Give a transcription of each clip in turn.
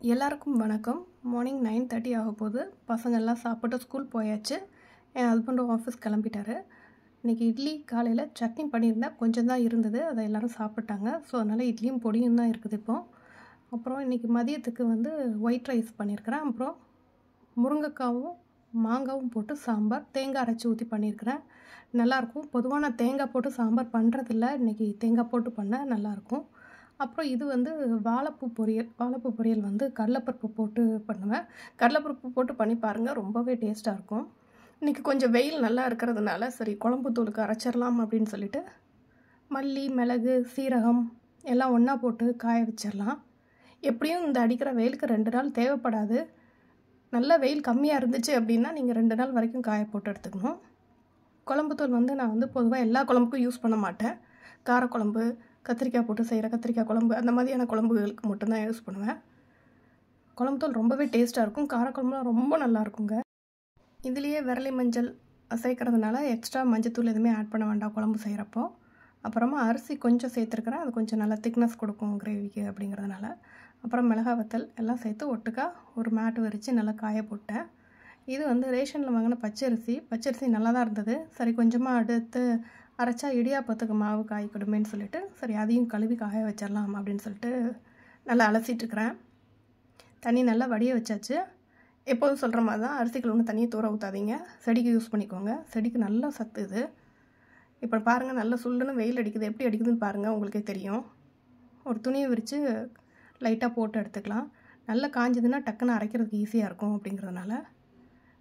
எல்லாருக்கும் வணக்கம். மார்னிங் 9:30 ஆக போகுது. பசங்கள்லாம் சாப்பிட்டு ஸ்கூல் போயாச்சு. என் ஹஸ்பண்டும் ஆஃபீஸ் கிளம்பிட்டாரு. இன்றைக்கி இட்லி காலையில் சட்னி பண்ணியிருந்தேன், கொஞ்சம் தான் இருந்தது, அதை எல்லோரும் சாப்பிட்டாங்க. ஸோ அதனால் இட்லியும் பொடியும் தான் இருக்குது இப்போது. அப்புறம் இன்றைக்கி மதியத்துக்கு ஒயிட் ரைஸ் பண்ணியிருக்கிறேன். அப்புறம் முருங்கைக்காவும் மாங்காவும் போட்டு சாம்பார், தேங்காய் அரைச்சி ஊற்றி பண்ணியிருக்கிறேன். நல்லாயிருக்கும். பொதுவாக நான் தேங்காய் போட்டு சாம்பார் பண்ணுறதில்ல, இன்றைக்கி தேங்காய் போட்டு பண்ணால் நல்லாயிருக்கும். அப்புறம் இது வாழைப்பூ பொரியல். வாழைப்பூ பொரியல் கடலைப்பருப்பு போட்டு பண்ணுவேன். கடலைப்பருப்பு போட்டு பண்ணி பாருங்கள், ரொம்பவே டேஸ்ட்டாக இருக்கும். இன்றைக்கி கொஞ்சம் வெயில் நல்லா இருக்கிறதுனால சரி குழம்பு தூளுக்கு அரைச்சிடலாம் அப்படின்னு சொல்லிட்டு மல்லி, மிளகு, சீரகம் எல்லாம் ஒன்றா போட்டு காய வச்சிடலாம். எப்படியும் இந்த அடிக்கிற வெயிலுக்கு 2 நாள் தேவைப்படாது. நல்ல வெயில் கம்மியாக இருந்துச்சு அப்படின்னா நீங்கள் 2 நாள் வரைக்கும் காய போட்டு எடுத்துக்கணும். குழம்புத்தூள் நான் பொதுவாக எல்லா குழம்புக்கும் யூஸ் பண்ண மாட்டேன். காரக்குழம்பு, கத்திரிக்காய் போட்டு செய்கிற கத்திரிக்காய் குழம்பு, அந்த மாதிரியான குழம்புகளுக்கு மட்டும்தான் யூஸ் பண்ணுவேன். குழம்புத்தூள் ரொம்பவே டேஸ்ட்டாக இருக்கும். காரக்குழம்புலாம் ரொம்ப நல்லா இருக்குங்க. இதுலேயே விரலி மஞ்சள் சேர்க்கறதுனால எக்ஸ்ட்ரா மஞ்சத்தூள் எதுவுமே ஆட் பண்ண வேண்டாம் குழம்பு செய்கிறப்போ. அப்புறமா அரிசி கொஞ்சம் சேர்த்துருக்குறேன், அது கொஞ்சம் நல்லா திக்னஸ் கொடுக்கும் கிரேவிக்கு அப்படிங்கிறதுனால. அப்புறம் மிளகாய் வத்தல் எல்லாம் சேர்த்து ஒட்டுக்கா ஒரு மேட்டு விரித்து நல்லா காய போட்டேன். இது ரேஷனில் வாங்கின பச்சரிசி நல்லா தான் இருந்தது. சரி கொஞ்சமாக எடுத்து அரைச்சா இடியாப்பத்துக்கு மாவு காய்க்கிடுமேன்னு சொல்லிட்டு சரி அதையும் கழுவி காய வச்சிடலாம் அப்படின்னு சொல்லிட்டு நல்லா அலசிட்டுருக்கிறேன். தண்ணி நல்லா வடிய வச்சாச்சு. எப்போதும் சொல்கிற மாதிரி தான், அரிசி கழுவுன தண்ணியை தூர ஊற்றாதீங்க, செடிக்கு யூஸ் பண்ணிக்கோங்க. செடிக்கு நல்லா சத்து இது. இப்போ பாருங்கள், நல்லா சுள்ளுன்னு வெயில் அடிக்குது. எப்படி அடிக்குதுன்னு பாருங்கள், உங்களுக்கே தெரியும். ஒரு துணியை விரித்து லைட்டாக போட்டு எடுத்துக்கலாம். நல்லா காஞ்சதுன்னா டக்குன்னு அரைக்கிறதுக்கு ஈஸியாக இருக்கும் அப்படிங்கிறதுனால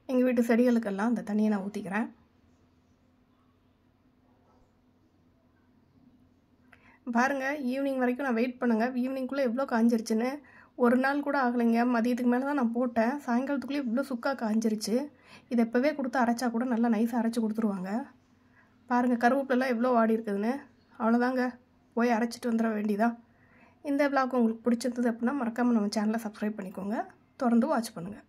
எங்கள் வீட்டு செடிகளுக்கெல்லாம் அந்த தண்ணியை நான் ஊற்றிக்கிறேன். பாருங்கள், ஈவினிங் வரைக்கும் நான் வெயிட் பண்ணுங்கள். ஈவினிங்குள்ளே எவ்வளோ காஞ்சிருச்சுன்னு. ஒரு நாள் கூட ஆகலைங்க, மதியத்துக்கு மேலே தான் நான் போட்டேன். சாயங்காலத்துக்குள்ளே இவ்வளோ சுக்காக காஞ்சிருச்சு. இதை எப்போவே கொடுத்து அரைச்சா கூட நல்லா நைஸாக அரைச்சி கொடுத்துருவாங்க. பாருங்கள், கருவேப்பிலெல்லாம் எவ்வளோ வாடி இருக்குதுன்னு. அவ்வளோதாங்க, போய் அரைச்சிட்டு வந்துட வேண்டியதான். இந்த விளாக் உங்களுக்கு பிடிச்சிருந்தது அப்படின்னா மறக்காமல் நம்ம சேனலை சப்ஸ்கிரைப் பண்ணிக்கோங்க. தொடர்ந்து வாட்ச் பண்ணுங்கள்.